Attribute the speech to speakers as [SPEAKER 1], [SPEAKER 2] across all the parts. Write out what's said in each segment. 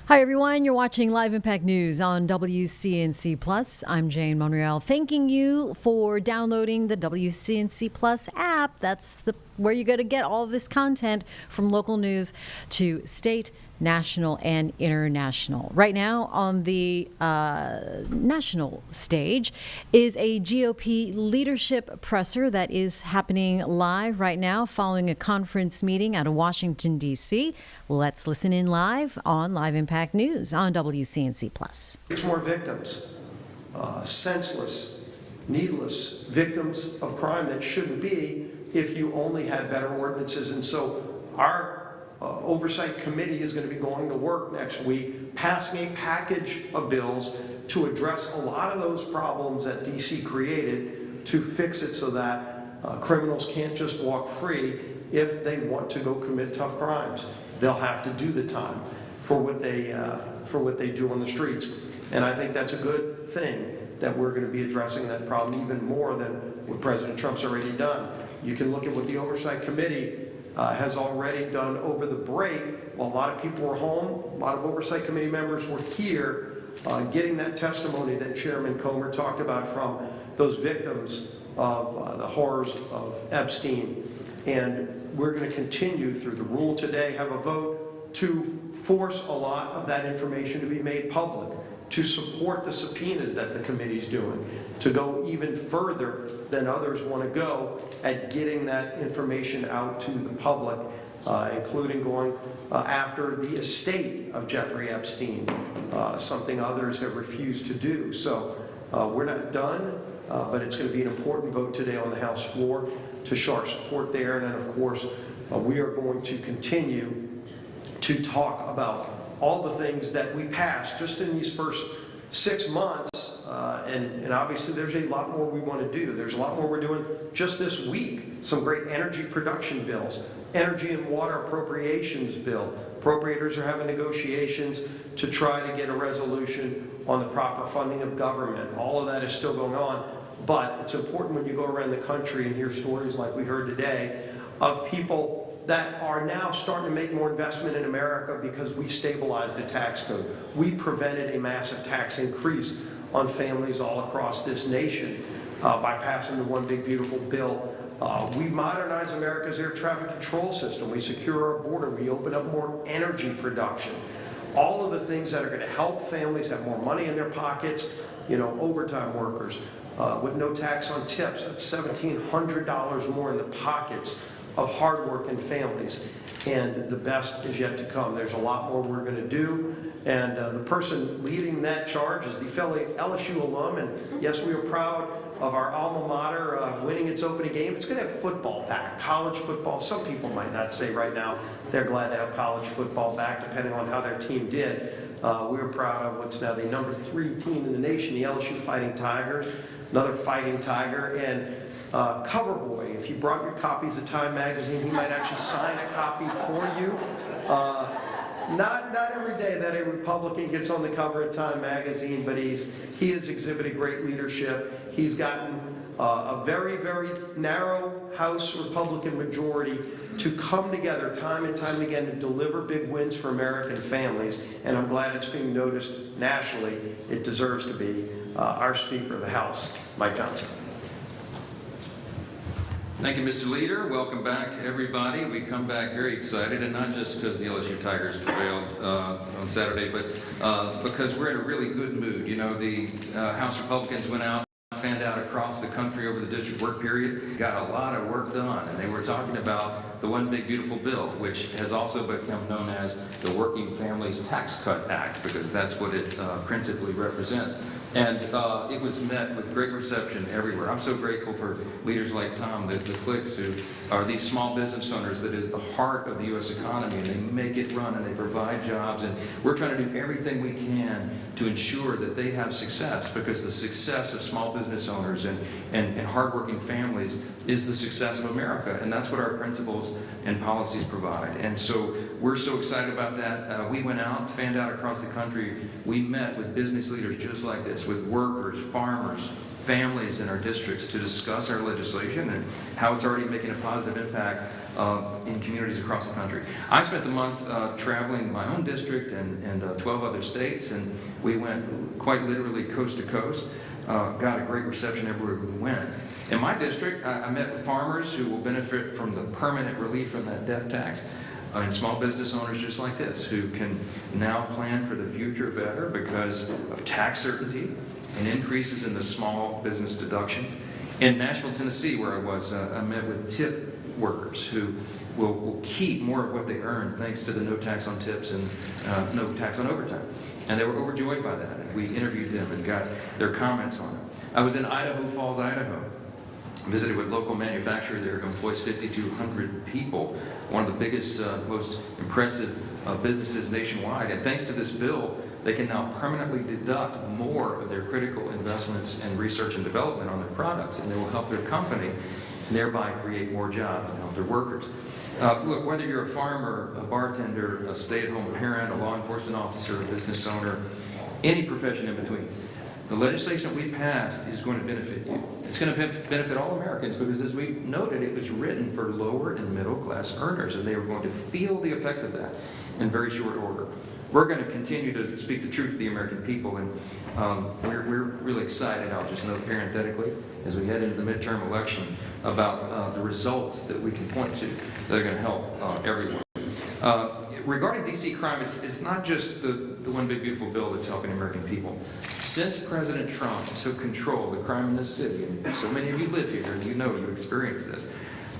[SPEAKER 1] Hi, everyone. You're watching Live Impact News on WCNC Plus. I'm Jane Monreal, thanking you for downloading the WCNC Plus app. That's where you're going to get all of this content from local news to state, national, and international. Right now on the national stage is a GOP leadership presser that is happening live right now following a conference meeting out of Washington, D.C. Let's listen in live on Live Impact News on WCNC Plus.
[SPEAKER 2] It's more victims, senseless, needless victims of crime that shouldn't be if you only had better ordinances. And so our Oversight Committee is going to be going to work next week, passing a package of bills to address a lot of those problems that DC created, to fix it so that criminals can't just walk free. If they want to go commit tough crimes, they'll have to do the time for what they do on the streets. And I think that's a good thing, that we're going to be addressing that problem even more than what President Trump's already done. You can look at what the Oversight Committee has already done over the break. While a lot of people were home, a lot of Oversight Committee members were here getting that testimony that Chairman Comer talked about from those victims of the horrors of Epstein. And we're going to continue through the rule today, have a vote to force a lot of that information to be made public, to support the subpoenas that the committee's doing, to go even further than others want to go at getting that information out to the public, including going after the estate of Jeffrey Epstein, something others have refused to do. So we're not done, but it's going to be an important vote today on the House floor to show our support there. And then, of course, we are going to continue to talk about all the things that we passed just in these first 6 months, and obviously there's a lot more we want to do. There's a lot more we're doing just this week. Some great energy production bills, energy and water appropriations bill. Appropriators are having negotiations to try to get a resolution on the proper funding of government. All of that is still going on, but it's important when you go around the country and hear stories like we heard today of people that are now starting to make more investment in America because we stabilized the tax code. We prevented a massive tax increase on families all across this nation by passing the One Big Beautiful Bill. We modernize America's air traffic control system. We secure our border. We open up more energy production. All of the things that are going to help families have more money in their pockets. You know, overtime workers with no tax on tips. That's $1,700 more in the pockets of hardworking families, and the best is yet to come. There's a lot more we're going to do, and the person leading that charge is the fellow LSU alum, and yes, we are proud of our alma mater winning its opening game. It's going to have football back, college football. Some people might not say right now they're glad to have college football back, depending on how their team did. We're proud of what's now the number 3 team in the nation, the LSU Fighting Tigers, another Fighting Tiger, and Coverboy. If you brought your copies of Time magazine, he might actually sign a copy for you. Not every day that a Republican gets on the cover of Time magazine, but he has exhibited great leadership. He's gotten a very, very narrow House Republican majority to come together time and time again to deliver big wins for American families, and I'm glad it's being noticed nationally. It deserves to be. Our Speaker of the House, Mike Johnson.
[SPEAKER 3] Thank you, Mr. Leader. Welcome back to everybody. We come back very excited, and not just because the LSU Tigers prevailed on Saturday, but because we're in a really good mood. You know, the House Republicans went out, fanned out across the country over the district work period, got a lot of work done, and they were talking about the One Big Beautiful Bill, which has also become known as the Working Families Tax Cut Act, because that's what it principally represents. And it was met with great reception everywhere. I'm so grateful for leaders like Tom, the Clicks, who are these small business owners that is the heart of the U.S. economy, and they make it run and they provide jobs. And we're trying to do everything we can to ensure that they have success, because the success of small business owners and hardworking families is the success of America. And that's what our principles and policies provide. And so we're so excited about that. We went out, fanned out across the country. We met with business leaders just like this, with workers, farmers, families in our districts, to discuss our legislation and how it's already making a positive impact in communities across the country. I spent the month traveling my own district and 12 other states, and we went quite literally coast to coast. Got a great reception everywhere we went. In my district, I met with farmers who will benefit from the permanent relief from that death tax, and small business owners just like this, who can now plan for the future better because of tax certainty and increases in the small business deductions. In Nashville, Tennessee, where I was, I met with tip workers who will keep more of what they earn thanks to the no tax on tips and no tax on overtime. And they were overjoyed by that. And we interviewed them and got their comments on it. I was in Idaho Falls, Idaho. Visited with local manufacturer there who employs 5,200 people, one of the biggest, most impressive businesses nationwide. And thanks to this bill, they can now permanently deduct more of their critical investments and research and development on their products, and they will help their company and thereby create more jobs and help their workers. Look, whether you're a farmer, a bartender, a stay-at-home parent, a law enforcement officer, a business owner, any profession in between, the legislation that we passed is going to benefit you. It's going to benefit all Americans because, as we noted, it was written for lower and middle class earners, and they were going to feel the effects of that in very short order. We're going to continue to speak the truth to the American people, and we're really excited, I'll just note parenthetically, as we head into the midterm election, about the results that we can point to that are going to help everyone. Regarding D.C. crime, it's not just the one big beautiful bill that's helping American people. Since President Trump took control of the crime in this city, and so many of you live here and you know, you experienced this,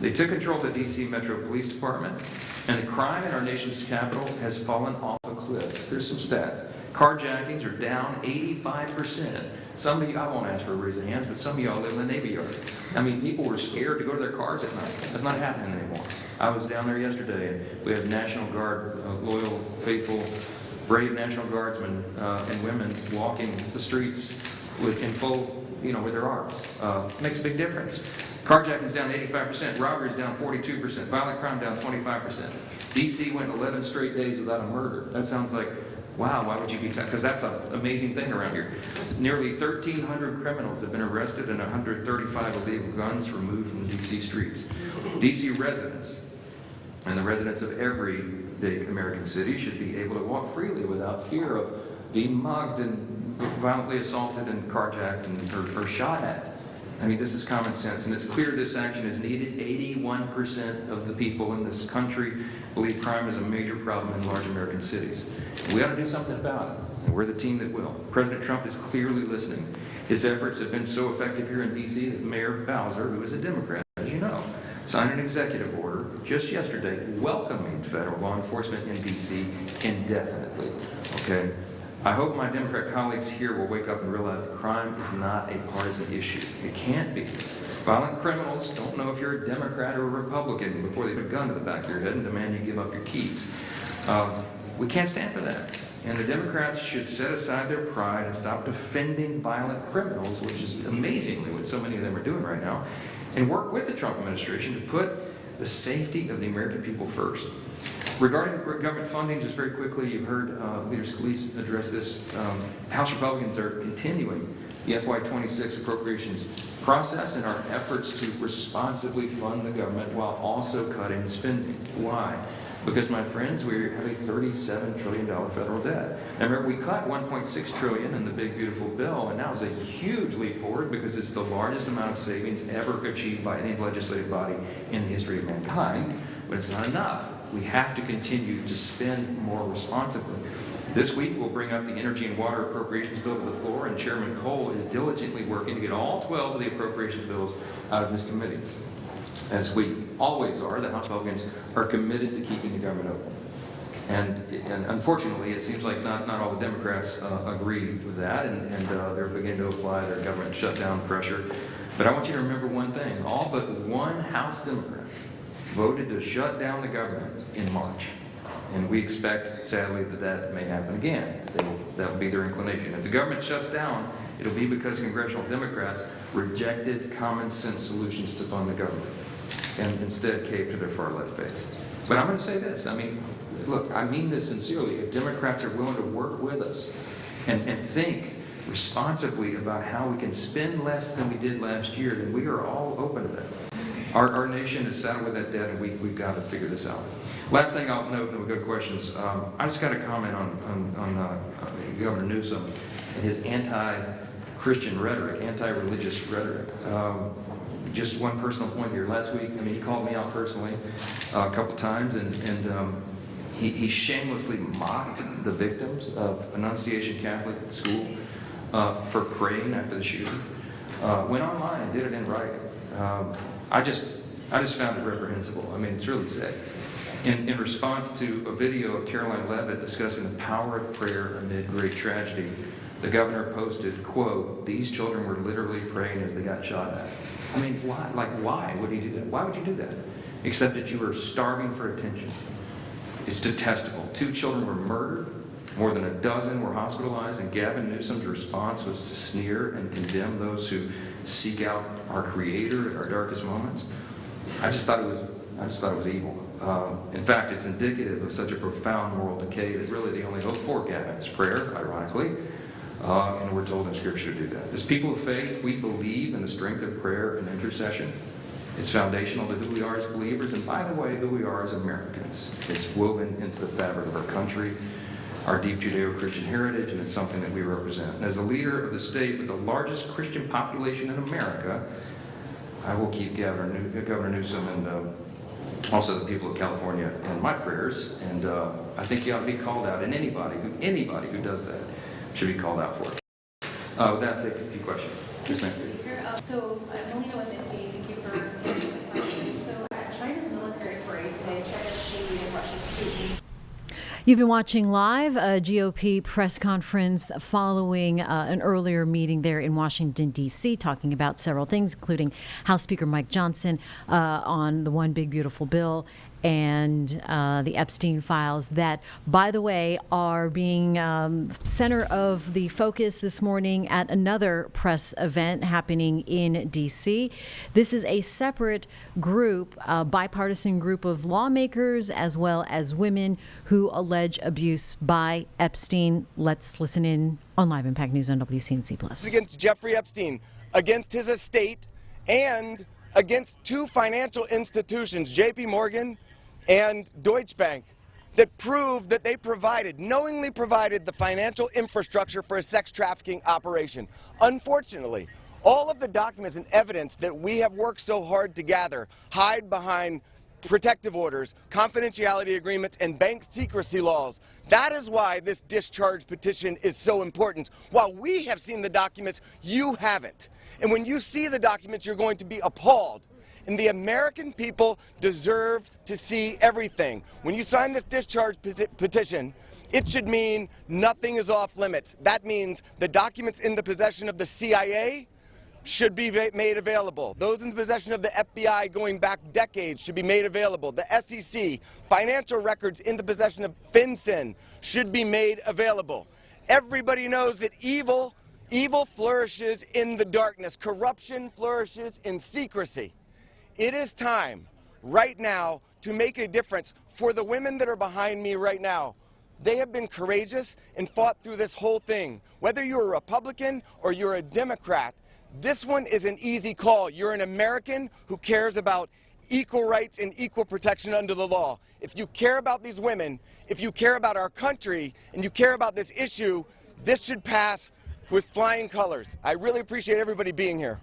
[SPEAKER 3] they took control of the D.C. Metro Police Department, and the crime in our nation's capital has fallen off a cliff. Here's some stats. Carjackings are down 85%. Some of you, I won't ask for a raise of hands, but some of y'all live in the Navy Yard. I mean, people were scared to go to their cars at night. That's not happening anymore. I was down there yesterday, and we have National Guard, loyal, faithful, brave National Guardsmen and women walking the streets in full, with their arms. Makes a big difference. Carjacking's down 85%, robbery's down 42%, violent crime down 25%. D.C. went 11 straight days without a murder. That sounds like, wow, why would you be, because that's an amazing thing around here. Nearly 1,300 criminals have been arrested and 135 illegal guns removed from D.C. streets. D.C. residents and the residents of every big American city should be able to walk freely without fear of being mugged and violently assaulted and carjacked or shot at. I mean, this is common sense, and it's clear this action is needed. 81% of the people in this country believe crime is a major problem in large American cities. We ought to do something about it, and we're the team that will. President Trump is clearly listening. His efforts have been so effective here in D.C. that Mayor Bowser, who is a Democrat, as you know, signed an executive order just yesterday welcoming federal law enforcement in D.C. indefinitely. Okay? I hope my Democrat colleagues here will wake up and realize that crime is not a partisan issue. It can't be. Violent criminals don't know if you're a Democrat or a Republican before they put a gun to the back of your head and demand you give up your keys. We can't stand for that. And the Democrats should set aside their pride and stop defending violent criminals, which is amazingly what so many of them are doing right now, and work with the Trump administration to put the safety of the American people first. Regarding government funding, just very quickly, you've heard Leader Scalise address this. House Republicans are continuing the FY26 appropriations process in our efforts to responsibly fund the government while also cutting spending. Why? Because, my friends, we have a $37 trillion federal debt. Now, remember, we cut $1.6 trillion in the big, beautiful bill, and that was a huge leap forward because it's the largest amount of savings ever achieved by any legislative body in the history of mankind. But it's not enough. We have to continue to spend more responsibly. This week, we'll bring up the Energy and Water Appropriations Bill to the floor, and Chairman Cole is diligently working to get all 12 of the appropriations bills out of his committee. As we always are, the House Republicans are committed to keeping the government open. And unfortunately, it seems like not all the Democrats agree with that, and they're beginning to apply their government shutdown pressure. But I want you to remember one thing. All but one House Democrat voted to shut down the government in March. And we expect, sadly, that may happen again. That will be their inclination. If the government shuts down, it'll be because congressional Democrats rejected common sense solutions to fund the government and instead caved to their far left base. But I'm going to say this. I mean, look, I mean this sincerely. If Democrats are willing to work with us and think responsibly about how we can spend less than we did last year, then we are all open to that. Our nation is saddled with that debt, and we've got to figure this out. Last thing I'll note, and we'll go to questions. I just got a comment on Governor Newsom and his anti-Christian rhetoric, anti-religious rhetoric. Just one personal point here. Last week, he called me out personally a couple times, and he shamelessly mocked the victims of Annunciation Catholic School for praying after the shooting. Went online and did it in writing. I just found it reprehensible. It's really sad. In response to a video of Caroline Leavitt discussing the power of prayer amid great tragedy, the governor posted, quote, "These children were literally praying as they got shot at." Why? Why would he do that? Why would you do that? Except that you were starving for attention. It's detestable. 2 children were murdered. More than a dozen were hospitalized, and Gavin Newsom's response was to sneer and condemn those who seek out our Creator at our darkest moments. I just thought it was evil. In fact, it's indicative of such a profound moral decay that really the only hope for Gavin is prayer, ironically, and we're told in Scripture to do that. As people of faith, we believe in the strength of prayer and intercession. It's foundational to who we are as believers, and by the way, who we are as Americans. It's woven into the fabric of our country, our deep Judeo-Christian heritage, and it's something that we represent. And as the leader of the state with the largest Christian population in America, I will keep Governor Newsom and also the people of California in my prayers, and I think he ought to be called out, and anybody who does that should be called out for it. With that, take a few questions. Ghislaine.
[SPEAKER 4] So, Melina with NTA, thank you for answering the question. So, at China's military parade today, China's leading Russia's Putin.
[SPEAKER 1] You've been watching live a GOP press conference following an earlier meeting there in Washington, D.C., talking about several things, including House Speaker Mike Johnson on the One Big Beautiful Bill and the Epstein files that, by the way, are being center of the focus this morning at another press event happening in D.C. This is a separate group, a bipartisan group of lawmakers as well as women who allege abuse by Epstein. Let's listen in on Live Impact News on WCNC+.
[SPEAKER 5] Against Jeffrey Epstein, against his estate, and against 2 financial institutions, J.P. Morgan and Deutsche Bank, that proved that they knowingly provided the financial infrastructure for a sex trafficking operation. Unfortunately, all of the documents and evidence that we have worked so hard to gather hide behind protective orders, confidentiality agreements, and bank secrecy laws. That is why this discharge petition is so important. While we have seen the documents, you haven't. And when you see the documents, you're going to be appalled. And the American people deserve to see everything. When you sign this discharge petition, it should mean nothing is off limits. That means the documents in the possession of the CIA should be made available. Those in the possession of the FBI going back decades should be made available. The SEC, financial records in the possession of FinCEN should be made available. Everybody knows that evil flourishes in the darkness. Corruption flourishes in secrecy. It is time, right now, to make a difference for the women that are behind me right now. They have been courageous and fought through this whole thing. Whether you're a Republican or you're a Democrat, this one is an easy call. You're an American who cares about equal rights and equal protection under the law. If you care about these women, if you care about our country, and you care about this issue, this should pass with flying colors. I really appreciate everybody being here.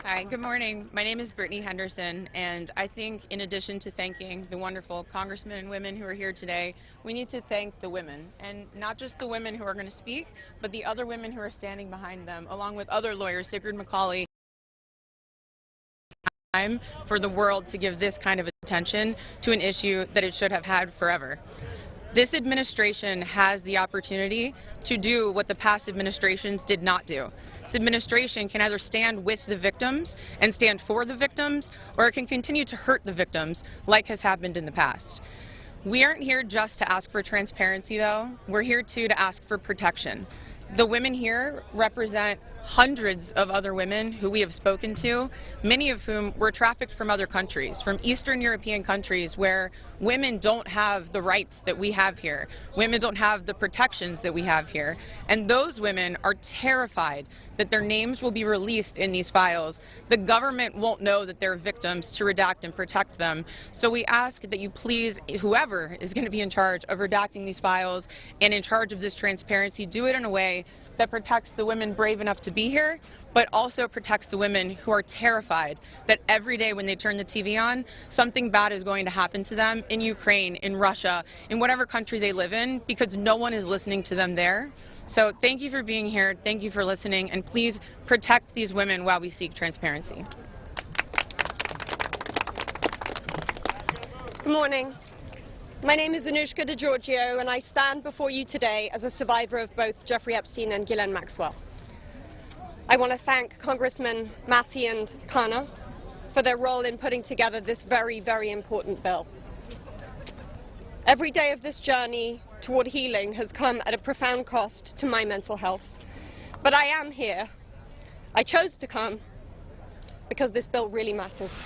[SPEAKER 6] Hi, good morning. My name is Brittany Henderson, and I think in addition to thanking the wonderful congressmen and women who are here today, we need to thank the women, and not just the women who are going to speak, but the other women who are standing behind them, along with other lawyers, Sigrid McCauley. Time for the world to give this kind of attention to an issue that it should have had forever. This administration has the opportunity to do what the past administrations did not do. This administration can either stand with the victims and stand for the victims, or it can continue to hurt the victims like has happened in the past. We aren't here just to ask for transparency, though. We're here too to ask for protection. The women here represent hundreds of other women who we have spoken to, many of whom were trafficked from other countries, from Eastern European countries where women don't have the rights that we have here. Women don't have the protections that we have here. And those women are terrified that their names will be released in these files. The government won't know that they're victims to redact and protect them. So we ask that you please, whoever is going to be in charge of redacting these files and in charge of this transparency, do it in a way that protects the women brave enough to be here, but also protects the women who are terrified that every day when they turn the TV on, something bad is going to happen to them in Ukraine, in Russia, in whatever country they live in, because no one is listening to them there. So thank you for being here, thank you for listening, and please protect these women while we seek transparency.
[SPEAKER 7] Good morning. My name is Anushka DeGiorgio, and I stand before you today as a survivor of both Jeffrey Epstein and Ghislaine Maxwell. I want to thank Congressmen Massey and Khanna for their role in putting together this very, very important bill. Every day of this journey toward healing has come at a profound cost to my mental health. But I am here. I chose to come because this bill really matters.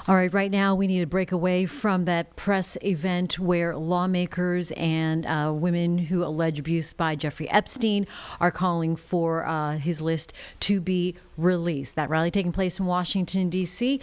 [SPEAKER 1] All right, right now we need to break away from that press event where lawmakers and women who allege abuse by Jeffrey Epstein are calling for his list to be released. That rally taking place in Washington, D.C.